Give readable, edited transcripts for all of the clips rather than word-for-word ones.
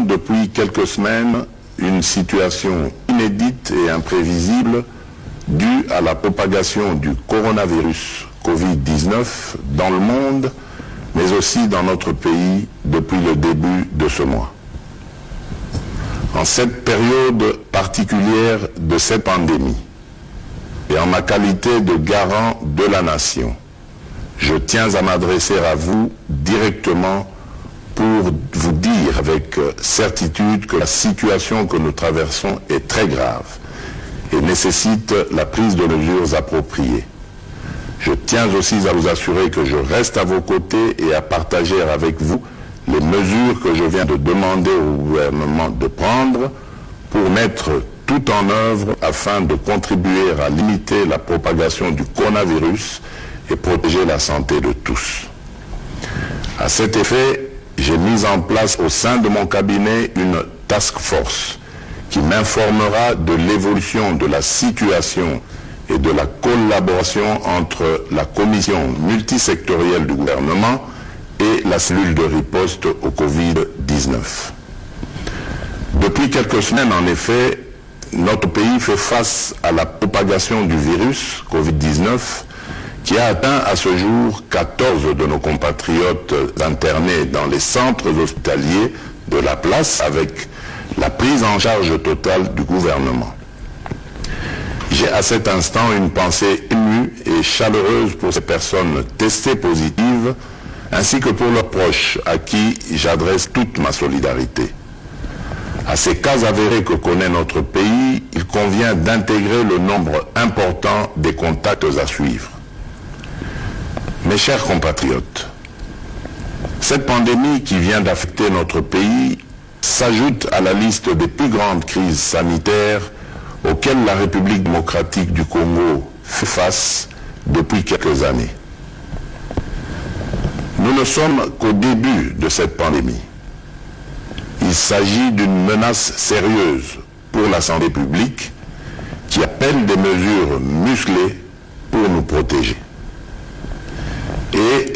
depuis quelques semaines une situation inédite et imprévisible due à la propagation du coronavirus Covid-19 dans le monde, mais aussi dans notre pays depuis le début de ce mois. En cette période particulière de cette pandémie, et en ma qualité de garant de la nation, je tiens à m'adresser à vous directement pour vous dire avec certitude que la situation que nous traversons est très grave et nécessite la prise de mesures appropriées. Je tiens aussi à vous assurer que je reste à vos côtés et à partager avec vous les mesures que je viens de demander au gouvernement de prendre pour mettre tout en œuvre afin de contribuer à limiter la propagation du coronavirus et protéger la santé de tous. À cet effet, j'ai mis en place au sein de mon cabinet une task force qui m'informera de l'évolution de la situation et de la collaboration entre la commission multisectorielle du gouvernement et la cellule de riposte au Covid-19. Depuis quelques semaines, en effet, notre pays fait face à la propagation du virus Covid-19 qui a atteint à ce jour 14 de nos compatriotes internés dans les centres hospitaliers de la place avec la prise en charge totale du gouvernement. J'ai à cet instant une pensée émue et chaleureuse pour ces personnes testées positives ainsi que pour leurs proches à qui j'adresse toute ma solidarité. À ces cas avérés que connaît notre pays, il convient d'intégrer le nombre important des contacts à suivre. Mes chers compatriotes, cette pandémie qui vient d'affecter notre pays s'ajoute à la liste des plus grandes crises sanitaires auxquelles la République démocratique du Congo fait face depuis quelques années. Nous ne sommes qu'au début de cette pandémie. Il s'agit d'une menace sérieuse pour la santé publique qui appelle des mesures musclées pour nous protéger. Et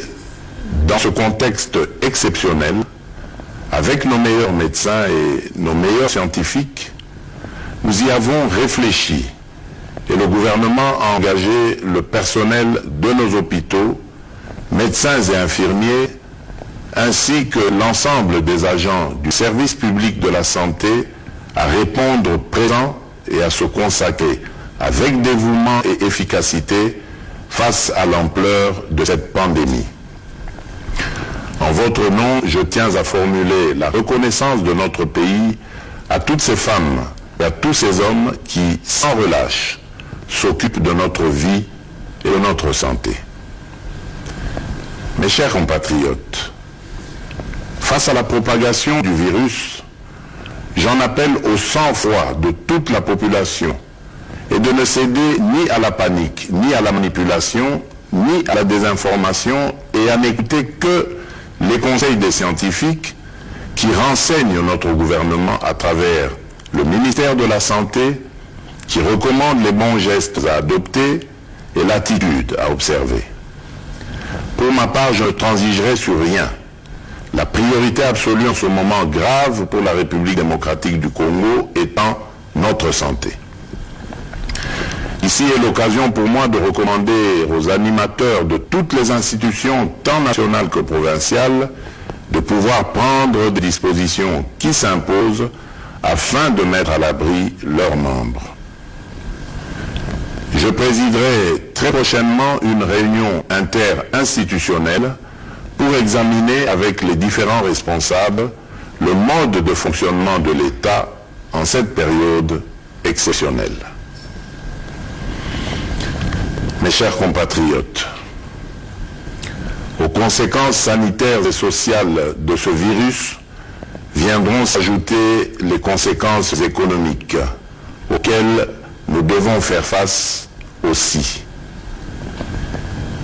dans ce contexte exceptionnel, avec nos meilleurs médecins et nos meilleurs scientifiques, nous y avons réfléchi et le gouvernement a engagé le personnel de nos hôpitaux, médecins et infirmiers, ainsi que l'ensemble des agents du service public de la santé à répondre présent et à se consacrer avec dévouement et efficacité face à l'ampleur de cette pandémie. En votre nom, je tiens à formuler la reconnaissance de notre pays à toutes ces femmes et à tous ces hommes qui, sans relâche, s'occupent de notre vie et de notre santé. Mes chers compatriotes, face à la propagation du virus, j'en appelle au sang-froid de toute la population et de ne céder ni à la panique, ni à la manipulation, ni à la désinformation et à n'écouter que les conseils des scientifiques qui renseignent notre gouvernement à travers le ministère de la Santé, qui recommande les bons gestes à adopter et l'attitude à observer. Pour ma part, je ne transigerai sur rien. La priorité absolue en ce moment grave pour la République démocratique du Congo étant notre santé. Ici est l'occasion pour moi de recommander aux animateurs de toutes les institutions, tant nationales que provinciales, de pouvoir prendre des dispositions qui s'imposent afin de mettre à l'abri leurs membres. Je présiderai très prochainement une réunion interinstitutionnelle pour examiner avec les différents responsables le mode de fonctionnement de l'État en cette période exceptionnelle. Mes chers compatriotes, aux conséquences sanitaires et sociales de ce virus viendront s'ajouter les conséquences économiques auxquelles nous devons faire face aussi.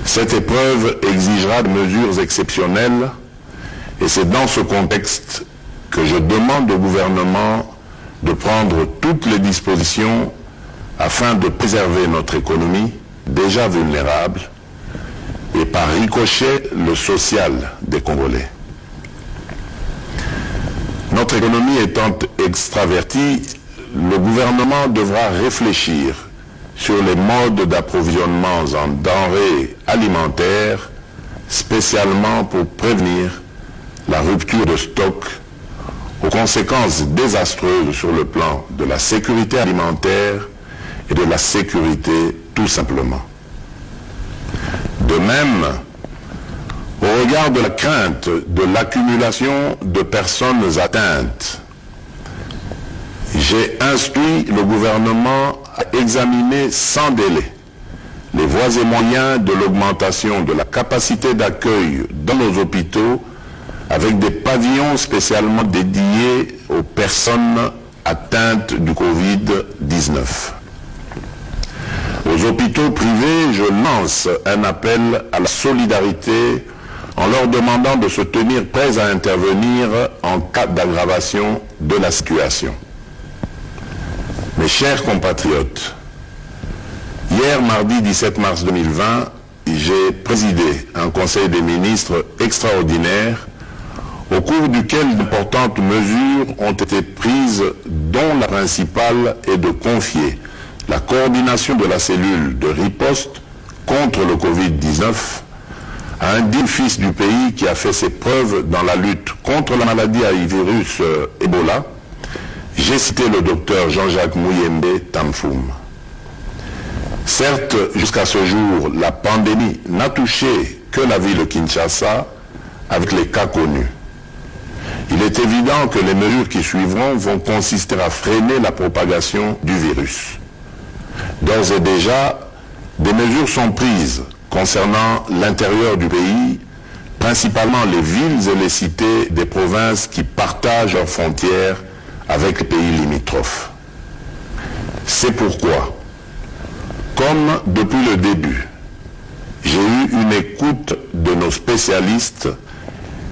Cette épreuve exigera des mesures exceptionnelles et c'est dans ce contexte que je demande au gouvernement de prendre toutes les dispositions afin de préserver notre économie déjà vulnérable et par ricochet le social des Congolais. Notre économie étant extravertie, le gouvernement devra réfléchir sur les modes d'approvisionnement en denrées alimentaires, spécialement pour prévenir la rupture de stock aux conséquences désastreuses sur le plan de la sécurité alimentaire et de la sécurité tout simplement. De même, au regard de la crainte de l'accumulation de personnes atteintes, j'ai instruit le gouvernement à examiner sans délai les voies et moyens de l'augmentation de la capacité d'accueil dans nos hôpitaux avec des pavillons spécialement dédiés aux personnes atteintes du Covid-19. Aux hôpitaux privés, je lance un appel à la solidarité en leur demandant de se tenir prêts à intervenir en cas d'aggravation de la situation. Mes chers compatriotes, hier, mardi 17 mars 2020, j'ai présidé un conseil des ministres extraordinaire au cours duquel d'importantes mesures ont été prises, dont la principale est de confier la coordination de la cellule de riposte contre le Covid-19 à un digne fils du pays qui a fait ses preuves dans la lutte contre la maladie à virus Ebola. J'ai cité le docteur Jean-Jacques Muyembe Tamfoum. Certes, jusqu'à ce jour, la pandémie n'a touché que la ville de Kinshasa avec les cas connus. Il est évident que les mesures qui suivront vont consister à freiner la propagation du virus. D'ores et déjà, des mesures sont prises concernant l'intérieur du pays, principalement les villes et les cités des provinces qui partagent leurs frontières avec les pays limitrophes. C'est pourquoi, comme depuis le début, j'ai eu une écoute de nos spécialistes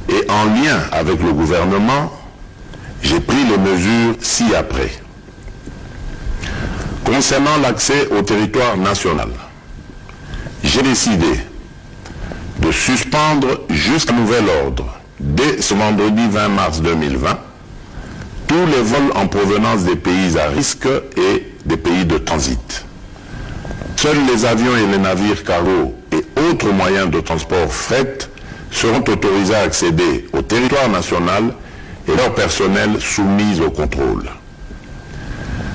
et en lien avec le gouvernement, j'ai pris les mesures ci-après. Concernant l'accès au territoire national, j'ai décidé de suspendre jusqu'à nouvel ordre, dès ce vendredi 20 mars 2020, tous les vols en provenance des pays à risque et des pays de transit. Seuls les avions et les navires cargo et autres moyens de transport fret seront autorisés à accéder au territoire national et leur personnel soumis au contrôle.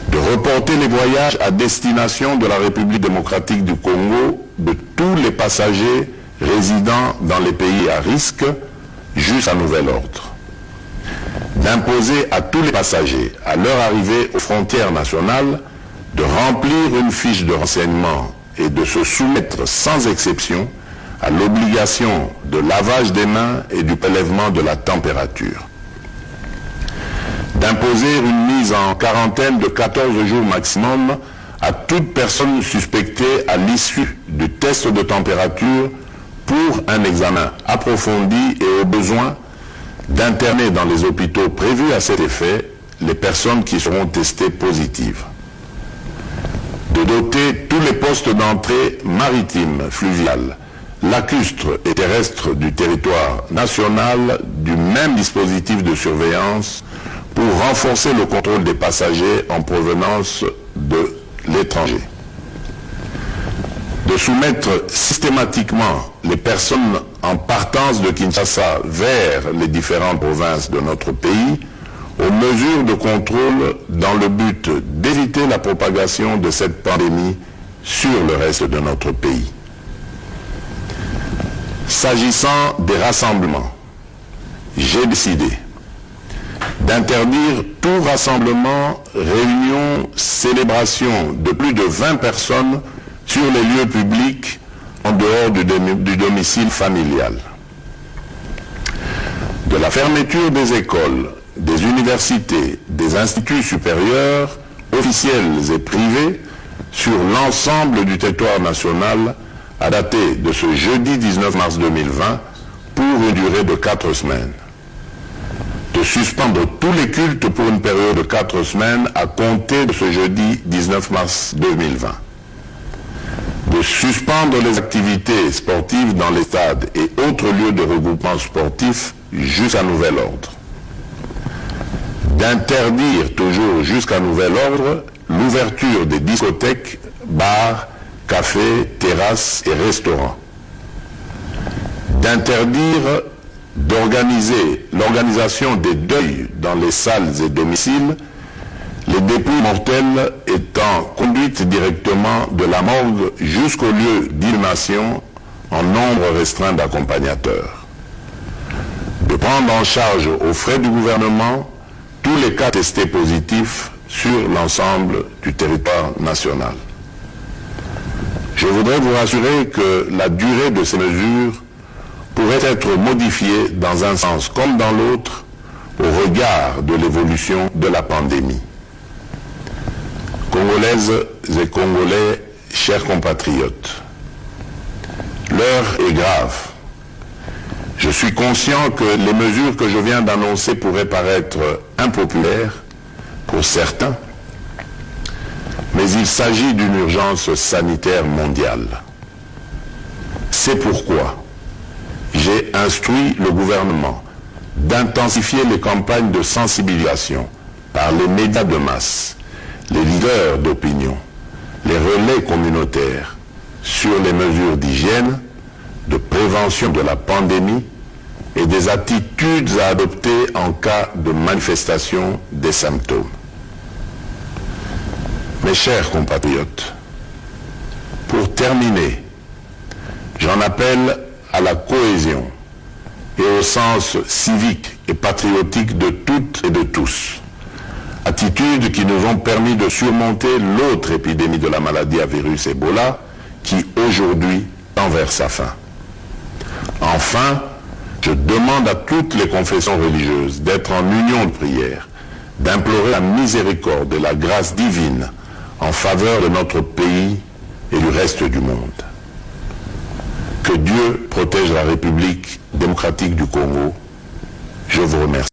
De reporter les voyages à destination de la République démocratique du Congo de tous les passagers résidant dans les pays à risque jusqu'à nouvel ordre. D'imposer à tous les passagers, à leur arrivée aux frontières nationales, de remplir une fiche de renseignement et de se soumettre sans exception à l'obligation de lavage des mains et du prélèvement de la température. D'imposer une mise en quarantaine de 14 jours maximum à toute personne suspectée à l'issue du test de température pour un examen approfondi et au besoin d'interner dans les hôpitaux prévus à cet effet les personnes qui seront testées positives. De doter tous les postes d'entrée maritimes, fluviales, lacustres et terrestres du territoire national du même dispositif de surveillance pour renforcer le contrôle des passagers en provenance de l'étranger. De soumettre systématiquement les personnes en partance de Kinshasa vers les différentes provinces de notre pays aux mesures de contrôle dans le but d'éviter la propagation de cette pandémie sur le reste de notre pays. S'agissant des rassemblements, j'ai décidé d'interdire tout rassemblement, réunion, célébration de plus de 20 personnes sur les lieux publics en dehors du domicile familial. De la fermeture des écoles, des universités, des instituts supérieurs, officiels et privés, sur l'ensemble du territoire national à dater de ce jeudi 19 mars 2020 pour une durée de 4 semaines. De suspendre tous les cultes pour une période de 4 semaines à compter de ce jeudi 19 mars 2020. De suspendre les activités sportives dans les stades et autres lieux de regroupement sportif jusqu'à nouvel ordre. d'interdire toujours jusqu'à nouvel ordre l'ouverture des discothèques, bars, cafés, terrasses et restaurants, d'interdire l'organisation des deuils dans les salles et domiciles, les dépouilles mortelles étant conduites directement de la morgue jusqu'au lieu d'inhumation en nombre restreint d'accompagnateurs, de prendre en charge aux frais du gouvernement tous les cas testés positifs sur l'ensemble du territoire national. Je voudrais vous rassurer que la durée de ces mesures pourrait être modifiée dans un sens comme dans l'autre au regard de l'évolution de la pandémie. Congolaises et Congolais, chers compatriotes, l'heure est grave. Je suis conscient que les mesures que je viens d'annoncer pourraient paraître impopulaires pour certains, mais il s'agit d'une urgence sanitaire mondiale. C'est pourquoi j'ai instruit le gouvernement d'intensifier les campagnes de sensibilisation par les médias de masse, les leaders d'opinion, les relais communautaires sur les mesures d'hygiène, de prévention de la pandémie et des attitudes à adopter en cas de manifestation des symptômes. Mes chers compatriotes, pour terminer, j'en appelle à la cohésion et au sens civique et patriotique de toutes et de tous, attitudes qui nous ont permis de surmonter l'autre épidémie de la maladie à virus Ebola qui aujourd'hui tend vers sa fin. Enfin, je demande à toutes les confessions religieuses d'être en union de prière, d'implorer la miséricorde et la grâce divine en faveur de notre pays et du reste du monde. Que Dieu protège la République démocratique du Congo. Je vous remercie.